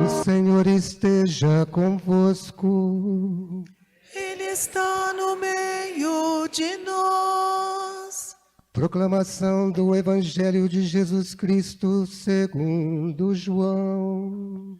O Senhor esteja convosco. Ele está no meio de nós. Proclamação do Evangelho de Jesus Cristo segundo João.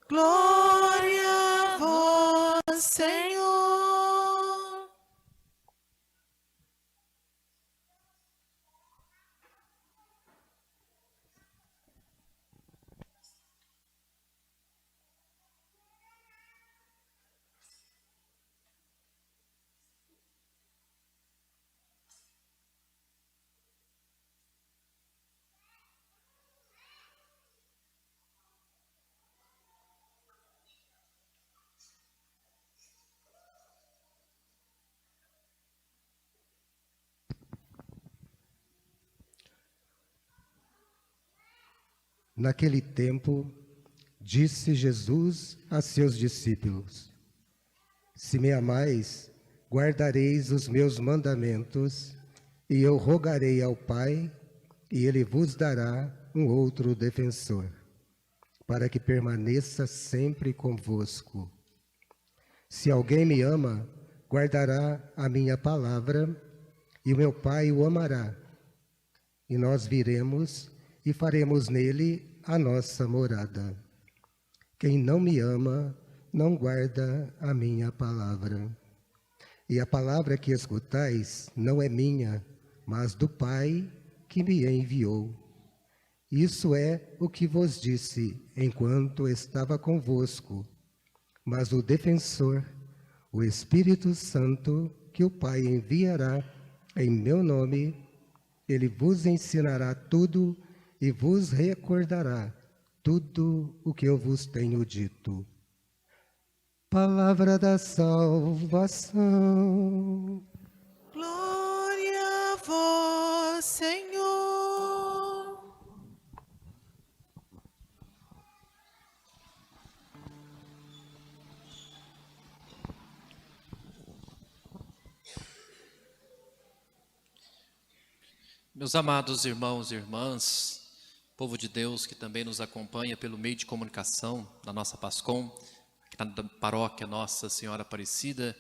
Glória a vós, Senhor. Naquele tempo, disse Jesus a seus discípulos: Se me amais, guardareis os meus mandamentos, e eu rogarei ao Pai, e ele vos dará um outro defensor, para que permaneça sempre convosco. Se alguém me ama, guardará a minha palavra, e o meu Pai o amará. E nós viremos e faremos nele a nossa morada. Quem não me ama, não guarda a minha palavra. E a palavra que escutais não é minha, mas do Pai que me enviou. Isso é o que vos disse enquanto estava convosco. Mas o defensor, o Espírito Santo, que o Pai enviará em meu nome, ele vos ensinará tudo e vos recordará tudo o que eu vos tenho dito. Palavra da salvação. Glória a vós, Senhor. Meus amados irmãos e irmãs, povo de Deus que também nos acompanha pelo meio de comunicação da nossa Pascom, aqui na paróquia Nossa Senhora Aparecida,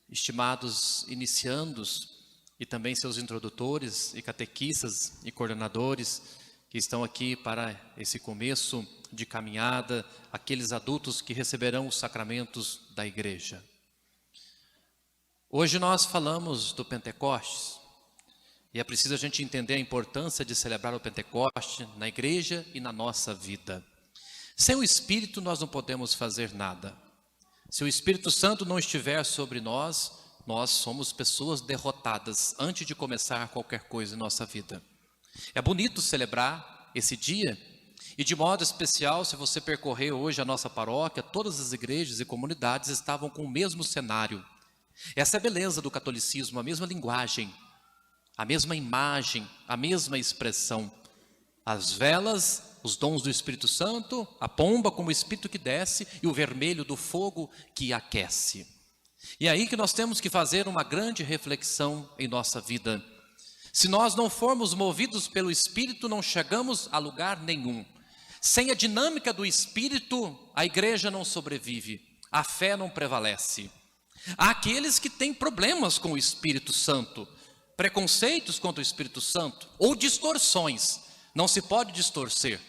estimados iniciandos e também seus introdutores e catequistas e coordenadores que estão aqui para esse começo de caminhada, aqueles adultos que receberão os sacramentos da igreja. Hoje nós falamos do Pentecostes. E é preciso a gente entender a importância de celebrar o Pentecoste na igreja e na nossa vida. Sem o Espírito nós não podemos fazer nada. Se o Espírito Santo não estiver sobre nós, nós somos pessoas derrotadas antes de começar qualquer coisa em nossa vida. É bonito celebrar esse dia e de modo especial, se você percorrer hoje a nossa paróquia, todas as igrejas e comunidades estavam com o mesmo cenário. Essa é a beleza do catolicismo, a mesma linguagem, a mesma imagem, a mesma expressão. As velas, os dons do Espírito Santo, a pomba como o Espírito que desce e o vermelho do fogo que aquece. E é aí que nós temos que fazer uma grande reflexão em nossa vida. Se nós não formos movidos pelo Espírito, não chegamos a lugar nenhum. Sem a dinâmica do Espírito, a igreja não sobrevive, a fé não prevalece. Há aqueles que têm problemas com o Espírito Santo, preconceitos contra o Espírito Santo ou distorções. Não se pode distorcer.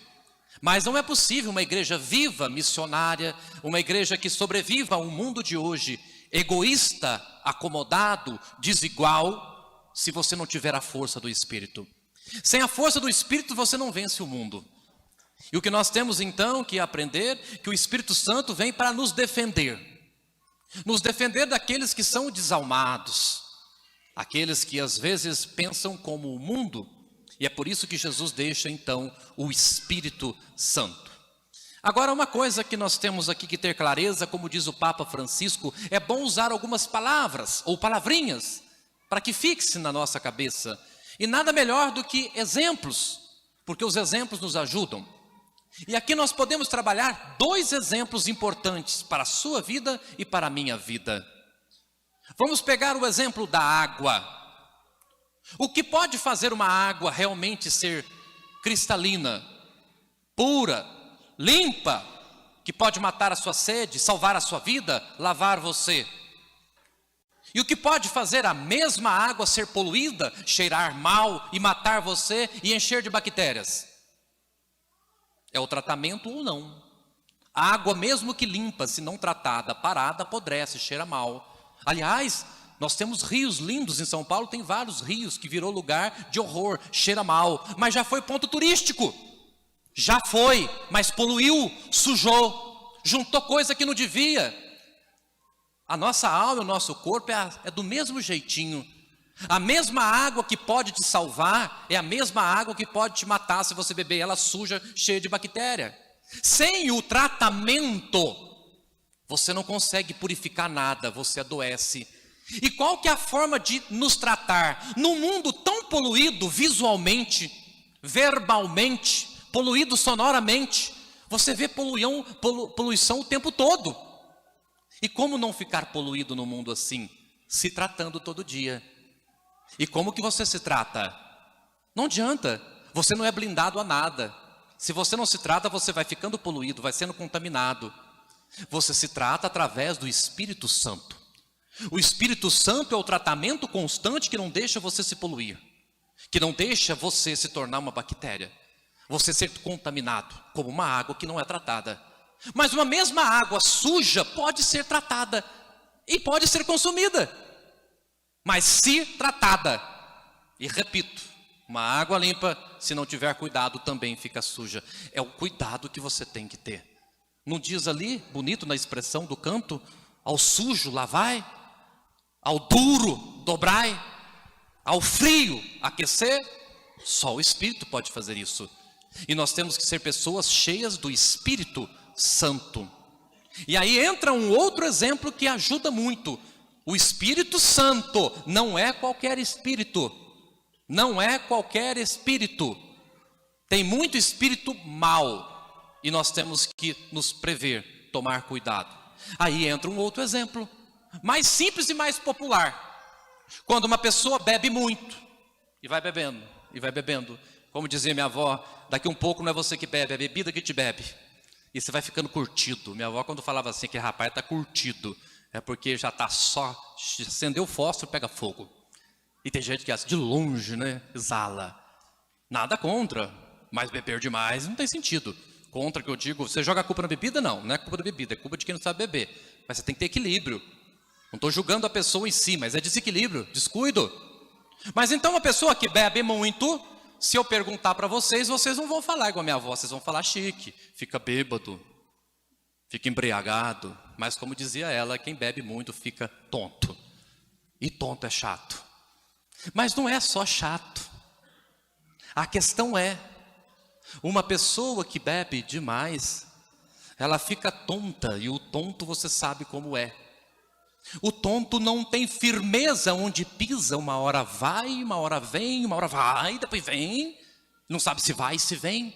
Mas não é possível uma igreja viva, missionária, uma igreja que sobreviva ao mundo de hoje, egoísta, acomodado, desigual, se você não tiver a força do Espírito. Sem a força do Espírito você não vence o mundo. E o que nós temos então que aprender, que o Espírito Santo vem para nos defender daqueles que são desalmados, aqueles que às vezes pensam como o mundo, e é por isso que Jesus deixa então o Espírito Santo. Agora uma coisa que nós temos aqui que ter clareza, como diz o Papa Francisco, é bom usar algumas palavras ou palavrinhas para que fixe na nossa cabeça. E nada melhor do que exemplos, porque os exemplos nos ajudam. E aqui nós podemos trabalhar dois exemplos importantes para a sua vida e para a minha vida. Vamos pegar o exemplo da água. O que pode fazer uma água realmente ser cristalina, pura, limpa, que pode matar a sua sede, salvar a sua vida, lavar você. E o que pode fazer a mesma água ser poluída, cheirar mal e matar você e encher de bactérias? É o tratamento ou não. A água, mesmo que limpa, se não tratada, parada, apodrece, cheira mal. Aliás, nós temos rios lindos em São Paulo, tem vários rios que virou lugar de horror, cheira mal, mas já foi ponto turístico. Já foi, mas poluiu, sujou, juntou coisa que não devia. A nossa alma, o nosso corpo é do mesmo jeitinho. A mesma água que pode te salvar é a mesma água que pode te matar se você beber ela suja, cheia de bactéria. Sem o tratamento, você não consegue purificar nada, você adoece. E qual que é a forma de nos tratar? Num mundo tão poluído visualmente, verbalmente, poluído sonoramente, você vê poluição o tempo todo. E como não ficar poluído no mundo assim? Se tratando todo dia. E como que você se trata? Não adianta, você não é blindado a nada. Se você não se trata, você vai ficando poluído, vai sendo contaminado. Você se trata através do Espírito Santo. O Espírito Santo é o tratamento constante que não deixa você se poluir, que não deixa você se tornar uma bactéria, você ser contaminado, como uma água que não é tratada. Mas uma mesma água suja pode ser tratada e pode ser consumida, mas se tratada, e repito, uma água limpa, se não tiver cuidado, também fica suja. É o cuidado que você tem que ter. Não diz ali, bonito na expressão do canto, ao sujo lavai, ao duro dobrai, ao frio aquecer? Só o Espírito pode fazer isso. E nós temos que ser pessoas cheias do Espírito Santo. E aí entra um outro exemplo que ajuda muito. O Espírito Santo não é qualquer espírito. Não é qualquer espírito. Tem muito espírito mau. E nós temos que nos prever, tomar cuidado. Aí entra um outro exemplo, mais simples e mais popular. Quando uma pessoa bebe muito, e vai bebendo. Como dizia minha avó, daqui um pouco não é você que bebe, é a bebida que te bebe. E você vai ficando curtido. Minha avó quando falava assim, que rapaz está curtido, é porque já está só, acendeu o fósforo, pega fogo. E tem gente que de longe, né, exala. Nada contra, mas beber demais não tem sentido. Contra que eu digo, você joga a culpa na bebida? Não é culpa da bebida, é culpa de quem não sabe beber. Mas você tem que ter equilíbrio. Não estou julgando a pessoa em si, mas é desequilíbrio, descuido. Mas então uma pessoa que bebe muito, se eu perguntar para vocês, vocês não vão falar igual a minha avó, vocês vão falar chique, fica bêbado, fica embriagado. Mas como dizia ela, quem bebe muito fica tonto. E tonto é chato. Mas não é só chato. A questão é, uma pessoa que bebe demais, ela fica tonta, e o tonto você sabe como é. O tonto não tem firmeza onde pisa, uma hora vai, uma hora vem, uma hora vai, depois vem, não sabe se vai, se vem.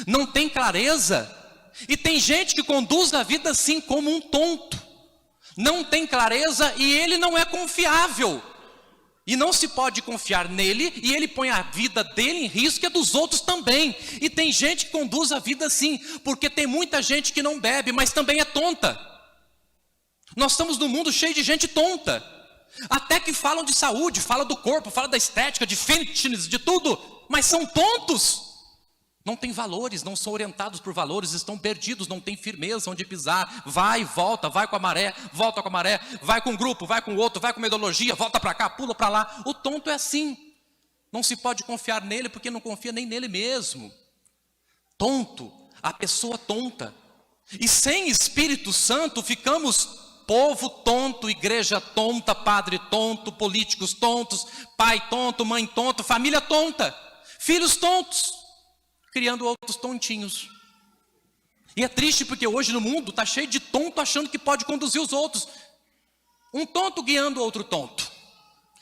Não tem clareza, e tem gente que conduz a vida assim como um tonto. Não tem clareza e ele não é confiável. E não se pode confiar nele, e ele põe a vida dele em risco e a dos outros também. E tem gente que conduz a vida assim, porque tem muita gente que não bebe, mas também é tonta. Nós estamos num mundo cheio de gente tonta. Até que falam de saúde, falam do corpo, falam da estética, de fitness, de tudo, mas são tontos. Não tem valores, não são orientados por valores, estão perdidos, não tem firmeza onde pisar. Vai e volta, vai com a maré, volta com a maré, vai com um grupo, vai com outro, vai com uma ideologia, volta para cá, pula para lá. O tonto é assim. Não se pode confiar nele porque não confia nem nele mesmo. Tonto, a pessoa tonta. E sem Espírito Santo ficamos povo tonto, igreja tonta, padre tonto, políticos tontos, pai tonto, mãe tonta, família tonta, filhos tontos, criando outros tontinhos. E é triste porque hoje no mundo está cheio de tonto achando que pode conduzir os outros. Um tonto guiando outro tonto.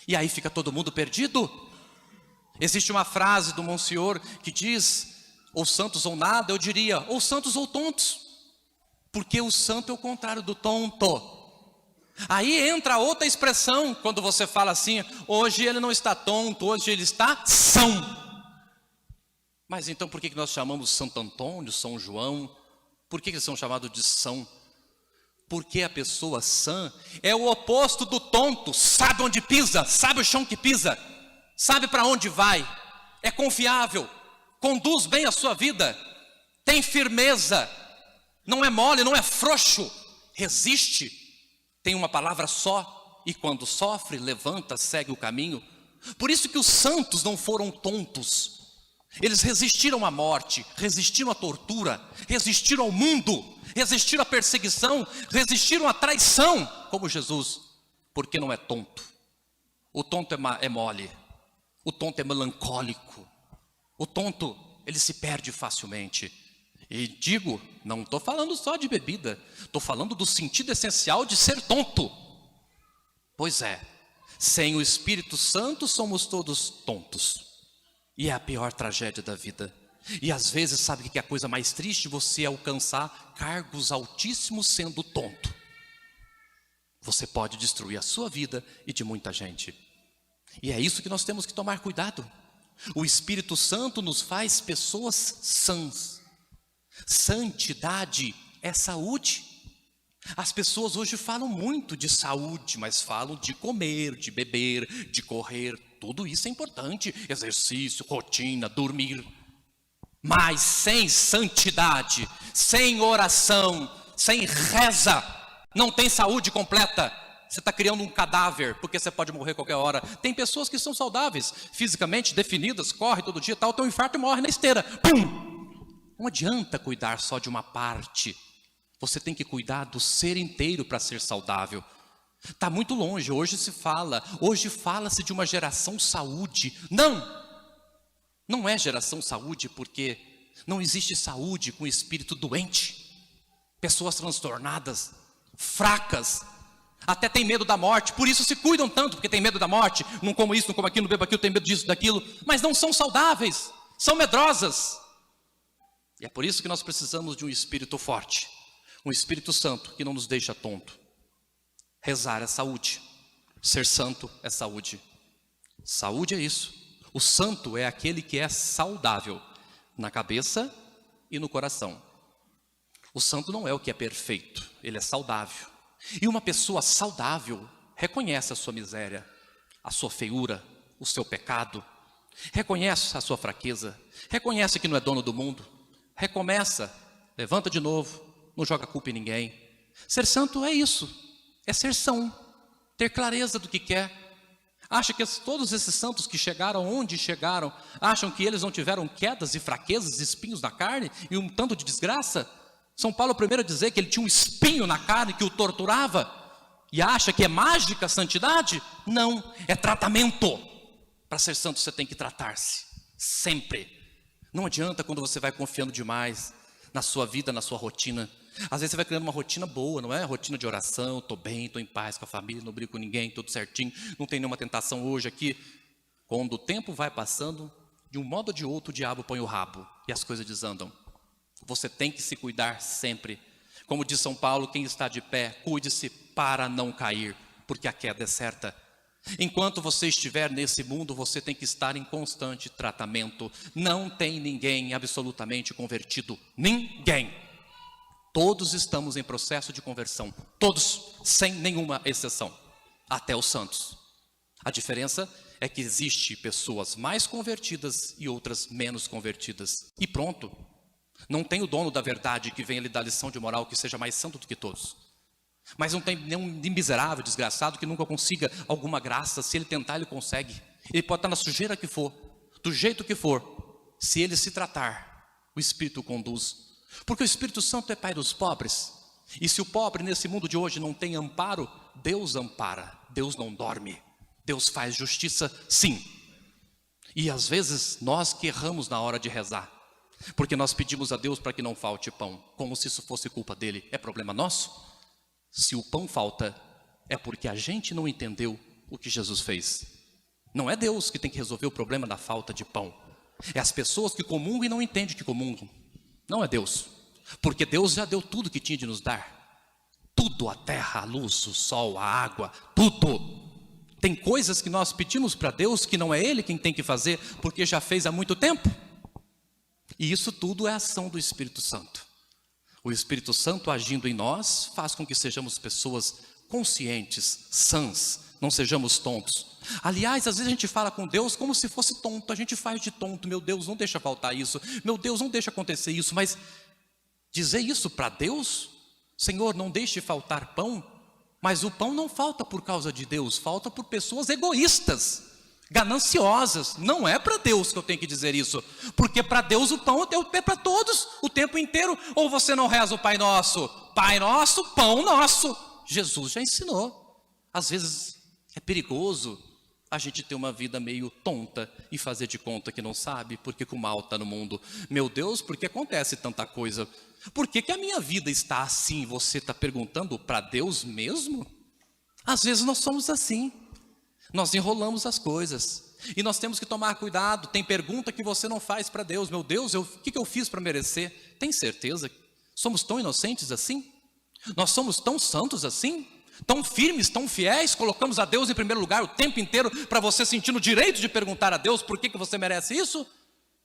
E aí fica todo mundo perdido. Existe uma frase do Monsenhor que diz, ou santos ou nada, eu diria, ou santos ou tontos. Porque o santo é o contrário do tonto. Aí entra outra expressão, quando você fala assim, hoje ele não está tonto, hoje ele está são. Mas então por que nós chamamos Santo Antônio, São João? Por que eles são chamados de são? Porque a pessoa sã é o oposto do tonto, sabe onde pisa, sabe o chão que pisa, sabe para onde vai, é confiável, conduz bem a sua vida, tem firmeza, não é mole, não é frouxo, resiste, tem uma palavra só e quando sofre, levanta, segue o caminho. Por isso que os santos não foram tontos. Eles resistiram à morte, resistiram à tortura, resistiram ao mundo, resistiram à perseguição, resistiram à traição, como Jesus, porque não é tonto. O tonto é mole, o tonto é melancólico, o tonto, ele se perde facilmente. E digo, não estou falando só de bebida, estou falando do sentido essencial de ser tonto. Pois é, sem o Espírito Santo somos todos tontos. E é a pior tragédia da vida. E às vezes, sabe o que é a coisa mais triste? Você alcançar cargos altíssimos sendo tonto. Você pode destruir a sua vida e de muita gente. E é isso que nós temos que tomar cuidado. O Espírito Santo nos faz pessoas sãs. Santidade é saúde. As pessoas hoje falam muito de saúde, mas falam de comer, de beber, de correr. Tudo isso é importante, exercício, rotina, dormir. Mas sem santidade, sem oração, sem reza, não tem saúde completa. Você está criando um cadáver, porque você pode morrer a qualquer hora. Tem pessoas que são saudáveis, fisicamente definidas, corre todo dia, tal, tem um infarto e morre na esteira. Pum! Não adianta cuidar só de uma parte. Você tem que cuidar do ser inteiro para ser saudável. Está muito longe, hoje fala-se de uma geração saúde. Não é geração saúde porque não existe saúde com espírito doente. Pessoas transtornadas, fracas, até tem medo da morte, por isso se cuidam tanto, porque tem medo da morte. Não como isso, não como aquilo, não bebo aquilo, tem medo disso, daquilo. Mas não são saudáveis, são medrosas. E é por isso que nós precisamos de um espírito forte. Um Espírito Santo que não nos deixa tonto. Rezar é saúde, ser santo é saúde. Saúde é isso. O santo é aquele que é saudável na cabeça e no coração. O santo não é o que é perfeito, ele é saudável. E uma pessoa saudável reconhece a sua miséria, a sua feiura, o seu pecado. Reconhece a sua fraqueza, reconhece que não é dono do mundo. Recomeça, levanta de novo, não joga culpa em ninguém. Ser santo é isso. É ser são, ter clareza do que quer. Acha que todos esses santos que chegaram onde chegaram, acham que eles não tiveram quedas e fraquezas, espinhos na carne e um tanto de desgraça? São Paulo primeiro a dizer que ele tinha um espinho na carne que o torturava. E acha que é mágica a santidade? Não, é tratamento. Para ser santo você tem que tratar-se, sempre. Não adianta quando você vai confiando demais na sua vida, na sua rotina. Às vezes você vai criando uma rotina boa, não é? Rotina de oração, estou bem, estou em paz com a família, não brigo com ninguém, tudo certinho, não tem nenhuma tentação hoje aqui. Quando o tempo vai passando, de um modo ou de outro o diabo põe o rabo e as coisas desandam. Você tem que se cuidar sempre. Como diz São Paulo, quem está de pé, cuide-se para não cair, porque a queda é certa. Enquanto você estiver nesse mundo, você tem que estar em constante tratamento. Não tem ninguém absolutamente convertido, ninguém. Todos estamos em processo de conversão, todos, sem nenhuma exceção, até os santos. A diferença é que existe pessoas mais convertidas e outras menos convertidas. E pronto, não tem o dono da verdade que venha lhe dar lição de moral que seja mais santo do que todos. Mas não tem nenhum miserável, desgraçado que nunca consiga alguma graça. Se ele tentar, ele consegue. Ele pode estar na sujeira que for, do jeito que for. Se ele se tratar, o Espírito conduz. Porque o Espírito Santo é Pai dos pobres. E se o pobre nesse mundo de hoje não tem amparo, Deus ampara, Deus não dorme. Deus faz justiça, sim. E às vezes nós que erramos na hora de rezar. Porque nós pedimos a Deus para que não falte pão, como se isso fosse culpa dele. É problema nosso? Se o pão falta, é porque a gente não entendeu o que Jesus fez. Não é Deus que tem que resolver o problema da falta de pão. É as pessoas que comungam e não entendem que comungam. Não é Deus, porque Deus já deu tudo que tinha de nos dar. Tudo, a terra, a luz, o sol, a água, tudo. Tem coisas que nós pedimos para Deus que não é Ele quem tem que fazer, porque já fez há muito tempo. E isso tudo é ação do Espírito Santo. O Espírito Santo agindo em nós faz com que sejamos pessoas conscientes, sãs, não sejamos tontos. Aliás, às vezes a gente fala com Deus como se fosse tonto, a gente faz de tonto. Meu Deus, não deixa faltar isso, meu Deus, não deixa acontecer isso. Mas dizer isso para Deus, Senhor, não deixe faltar pão, mas o pão não falta por causa de Deus, falta por pessoas egoístas, gananciosas. Não é para Deus que eu tenho que dizer isso, porque para Deus o pão é para todos, o tempo inteiro. Ou você não reza o Pai Nosso, pão nosso? Jesus já ensinou. Às vezes é perigoso a gente ter uma vida meio tonta e fazer de conta que não sabe, porque o mal está no mundo. Meu Deus, por que acontece tanta coisa? Por que a minha vida está assim? Você está perguntando para Deus mesmo? Às vezes nós somos assim. Nós enrolamos as coisas e nós temos que tomar cuidado. Tem pergunta que você não faz para Deus. Meu Deus, o que eu fiz para merecer? Tem certeza? Somos tão inocentes assim? Nós somos tão santos assim? Tão firmes, tão fiéis? Colocamos a Deus em primeiro lugar o tempo inteiro para você sentir o direito de perguntar a Deus por que você merece isso?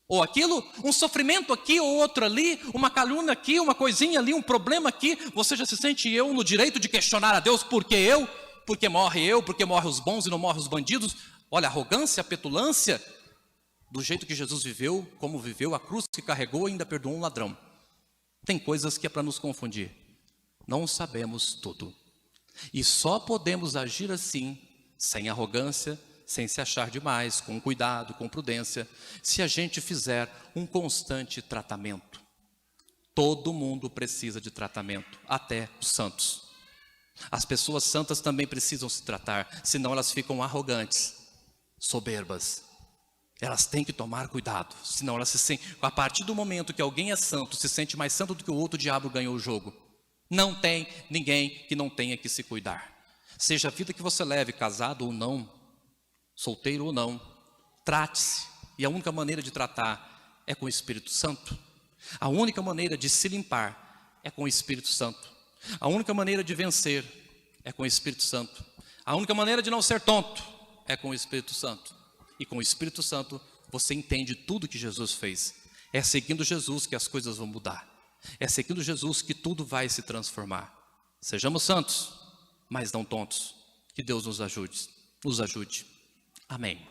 Ou aquilo? Um sofrimento aqui ou outro ali, uma calúnia aqui, uma coisinha ali, um problema aqui. Você já se sente no direito de questionar a Deus por que eu? Porque morre os bons e não morre os bandidos. Olha, a arrogância, a petulância, do jeito que Jesus viveu, como viveu, a cruz que carregou e ainda perdoou um ladrão. Tem coisas que é para nos confundir. Não sabemos tudo. E só podemos agir assim, sem arrogância, sem se achar demais, com cuidado, com prudência, se a gente fizer um constante tratamento. Todo mundo precisa de tratamento, até os santos. As pessoas santas também precisam se tratar, senão elas ficam arrogantes, soberbas. Elas têm que tomar cuidado, senão elas se sentem... A partir do momento que alguém é santo, se sente mais santo do que o outro, o diabo ganhou o jogo. Não tem ninguém que não tenha que se cuidar. Seja a vida que você leve, casado ou não, solteiro ou não, trate-se. E a única maneira de tratar é com o Espírito Santo. A única maneira de se limpar é com o Espírito Santo. A única maneira de vencer é com o Espírito Santo. A única maneira de não ser tonto é com o Espírito Santo. E com o Espírito Santo você entende tudo que Jesus fez. É seguindo Jesus que as coisas vão mudar. É seguindo Jesus que tudo vai se transformar. Sejamos santos, mas não tontos. Que Deus nos ajude. Amém.